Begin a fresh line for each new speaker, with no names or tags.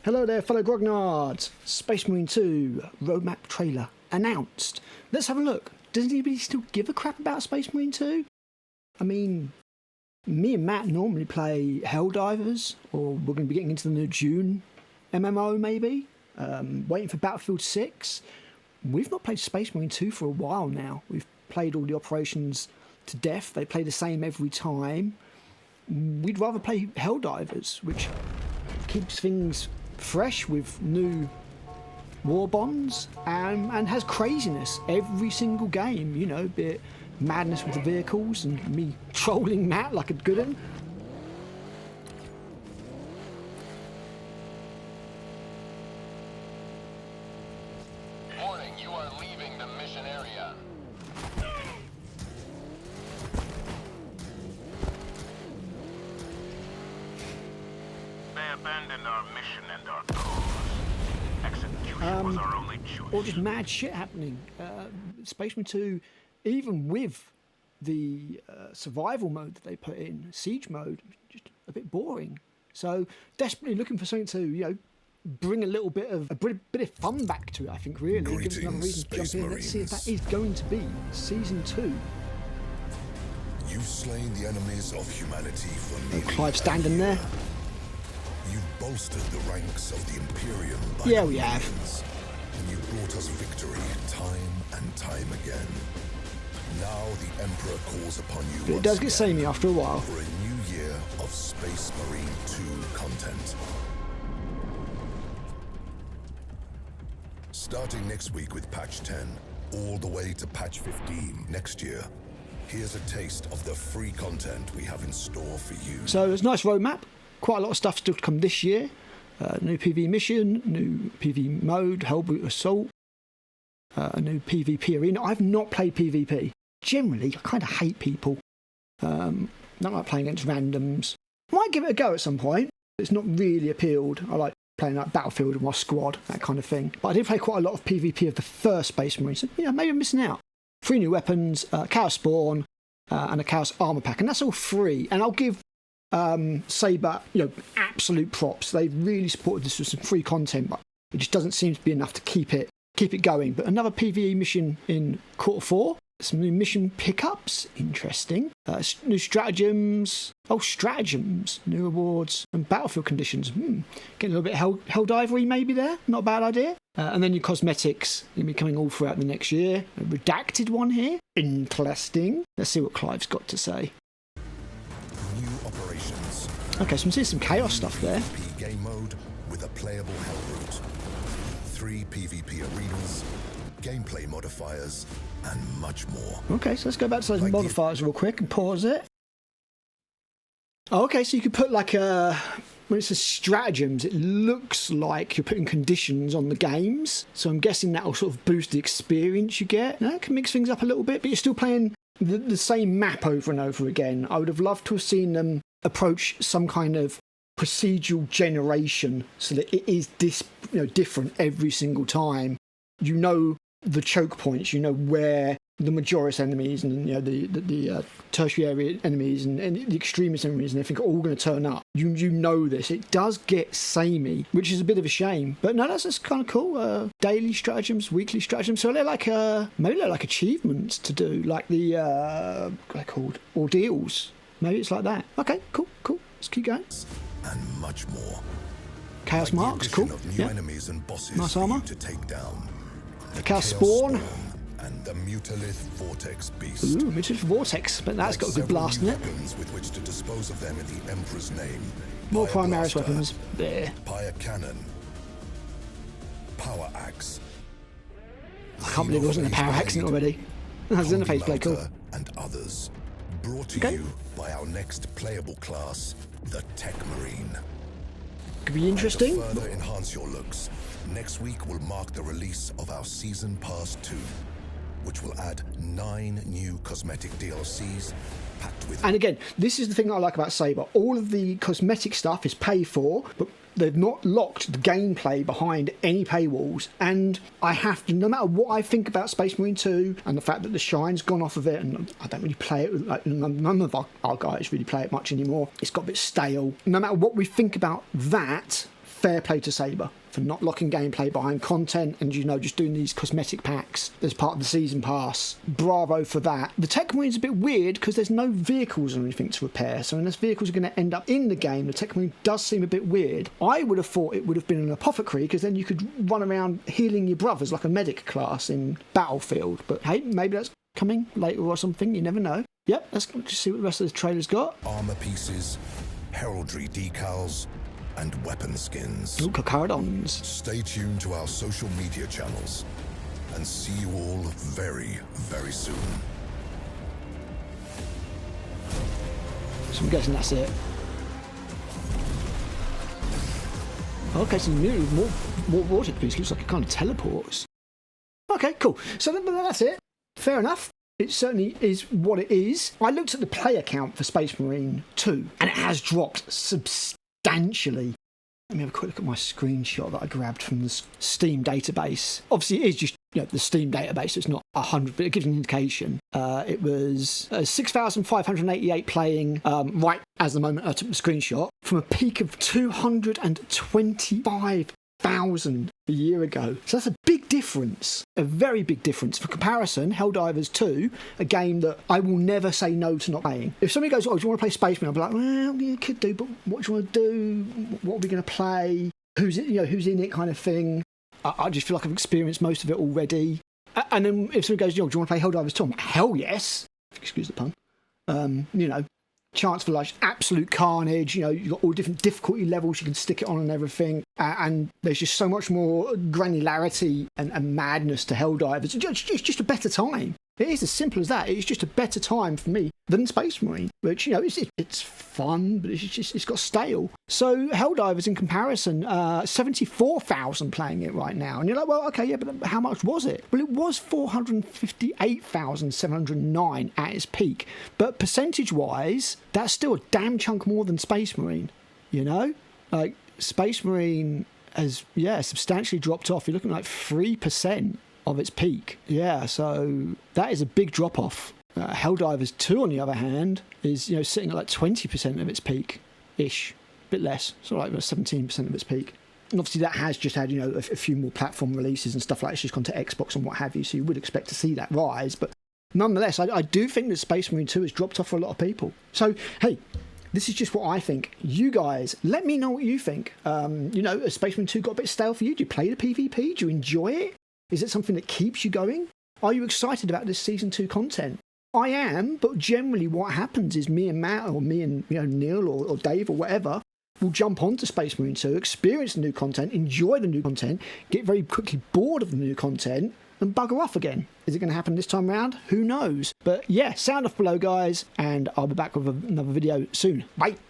Hello there, fellow grognards. Space Marine 2 roadmap trailer announced. Let's have a look. Does anybody still give a crap about Space Marine 2? I mean, me and Matt normally play Helldivers, or we're going to be getting into the new June MMO maybe. Waiting for Battlefield 6. We've not played Space Marine 2 for a while now. We've played all the operations to death. They play the same every time. We'd rather play Helldivers, which keeps things fresh with new war bonds and has craziness every single game, you know, be it madness with the vehicles and me trolling Matt like a good one.
Warning, you are leaving the mission area. They abandoned our mission and our cause. Execution was our only choice.
Or just mad shit happening. Space Marine 2, even with the survival mode that they put in, siege mode, just a bit boring. So desperately looking for something to, you know, bring a little bit of fun back to it. I think really give us another reason to jump in. Let's see if that is going to be season 2.
You've slain the enemies of humanity for nearly
Clive standing there.
You've bolstered the ranks of the Imperium by
Yeah, we have.
millions, and you brought us victory time and time again. Now the Emperor calls upon you
But it
once
does get
again
samey after a while.
for a new year of Space Marine 2 content. Starting next week with patch 10, all the way to patch 15 next year. Here's a taste of the free content we have in store for you.
So it's a nice roadmap. Quite a lot of stuff still to come this year. New PvE mission, new PvE mode, Hellboot Assault, a new PvP arena. I've not played PvP. Generally, I kind of hate people. Not like playing against randoms. Might give it a go at some point. It's not really appealed. I like playing like Battlefield with my squad, that kind of thing. But I did play quite a lot of PvP of the first Space Marine, so yeah, maybe I'm missing out. 3 new weapons, Chaos Spawn, and a Chaos Armor Pack, and that's all free. And I'll give Saber, you know, absolute props. They've really supported this with some free content, but it just doesn't seem to be enough to keep it going. But another PvE mission in quarter 4. Some new mission pickups, interesting. New stratagems. Oh, stratagems. New rewards and battlefield conditions. Getting a little bit Helldivery maybe there. Not a bad idea. And then your cosmetics. Going to be coming all throughout the next year. A redacted one here. Interesting. Let's see what Clive's got to say.
New operations.
Okay, so I'm seeing some chaos stuff there.
PvP game mode with a playable hell route. 3 PvP arenas, gameplay modifiers, and much more.
Okay, so let's go back to those
Like
modifiers real quick and pause it. Oh, okay, so you could put like a... When it says stratagems, it looks like you're putting conditions on the games. So I'm guessing that will sort of boost the experience you get. That can mix things up a little bit, but you're still playing the same map over and over again. I would have loved to have seen them approach some kind of procedural generation so that it is different every single time. You know the choke points, you know where the Majoris enemies and, you know, the tertiary enemies and the extremist enemies and everything are all going to turn up. You know this. It does get samey, which is a bit of a shame. But no, that's kind of cool. Daily stratagems, weekly stratagems. So they're like maybe they're like achievements to do, like the what are they called? Ordeals. Maybe it's like that. Okay, cool. Let's keep going.
And much more.
Chaos
Like the
marks,
addition
cool.
of new
Yeah.
enemies and bosses
Nice
for you
armor.
to take down. The
Chaos Spawn.
and the Mutalith Vortex Beast.
Ooh, Mutant Vortex, but that's
Like
got a good
several
blast
new
in it.
weapons with which to dispose of them in the Emperor's name.
More
Fire
Primaris
Blaster,
weapons. There.
Fire Cannon. Power Axe.
I can't believe it wasn't a power accident already. That's
Combi
interface play, cool.
Melter, and others. Brought to
Okay.
you by our next playable class, the Tech Marine.
Could be interesting.
To further enhance your looks, next week will mark the release of our Season Pass 2, which will add 9 new cosmetic DLCs packed with...
And again, this is the thing I like about Saber. All of the cosmetic stuff is paid for, but they've not locked the gameplay behind any paywalls. And I have to, no matter what I think about Space Marine 2 and the fact that the shine's gone off of it, and I don't really play it, like none of our guys really play it much anymore. It's got a bit stale. No matter what we think about that, fair play to Saber for not locking gameplay behind content and, you know, just doing these cosmetic packs as part of the season pass. Bravo for that. The Tech Marine's a bit weird because there's no vehicles or anything to repair, so unless vehicles are going to end up in the game, the Tech Marine does seem a bit weird. I would have thought it would have been an apothecary, because then you could run around healing your brothers like a medic class in Battlefield. But hey, maybe that's coming later or something, you never know. Yep, let's just see what the rest of the trailer's got.
Armor pieces, heraldry decals, and weapon skins.
Ooh, Cocarodons.
Stay tuned to our social media channels and see you all very, very soon.
So I'm guessing that's it. Okay, so more water piece. Looks like it kind of teleports. Okay, cool. So that's it. Fair enough. It certainly is what it is. I looked at the player count for Space Marine 2, and it has dropped substantially. Let me have a quick look at my screenshot that I grabbed from the Steam database. Obviously, it is just, you know, the Steam database, so it's not 100, but it gives an indication. It was 6,588 playing right as the moment I took the screenshot, from a peak of 225,000 a year ago. So that's a big difference, a very big difference. For comparison, Helldivers 2, a game that I will never say no to not playing. If somebody goes, oh, do you want to play Space Marine? I'll be like, well, you could do, but what do you want to do? What are we going to play? Who's in it kind of thing. I just feel like I've experienced most of it already. And then if somebody goes, yo, do you want to play Helldivers 2? I'm like, hell yes. Excuse the pun. You know, chance for like absolute carnage. You know, you've got all different difficulty levels you can stick it on and everything. And there's just so much more granularity and madness to Helldivers. It's just a better time. It is as simple as that. It's just a better time for me than Space Marine, which, you know, it's fun, but it's got stale. So Helldivers, in comparison, 74,000 playing it right now. And you're like, well, okay, yeah, but how much was it? Well, it was 458,709 at its peak. But percentage-wise, that's still a damn chunk more than Space Marine, you know? Like, Space Marine has, substantially dropped off. You're looking at like 3% of its peak. Yeah, so that is a big drop off. Helldivers 2, on the other hand, is, you know, sitting at like 20% of its peak ish, a bit less, sort of like 17% of its peak. And obviously that has just had, you know, a few more platform releases and stuff like that. It's just gone to Xbox and what have you, so you would expect to see that rise. But nonetheless, I do think that Space Marine 2 has dropped off for a lot of people. So hey, this is just what I think. You guys, let me know what you think. You know, has Space Marine 2 got a bit stale for you? Do you play the PvP? Do you enjoy it? Is it something that keeps you going? Are you excited about this Season 2 content? I am, but generally what happens is me and Matt, or me and, you know, Neil or Dave or whatever, will jump onto Space Marine 2, experience the new content, enjoy the new content, get very quickly bored of the new content, and bugger off again. Is it going to happen this time around? Who knows? But yeah, sound off below, guys, and I'll be back with another video soon. Bye!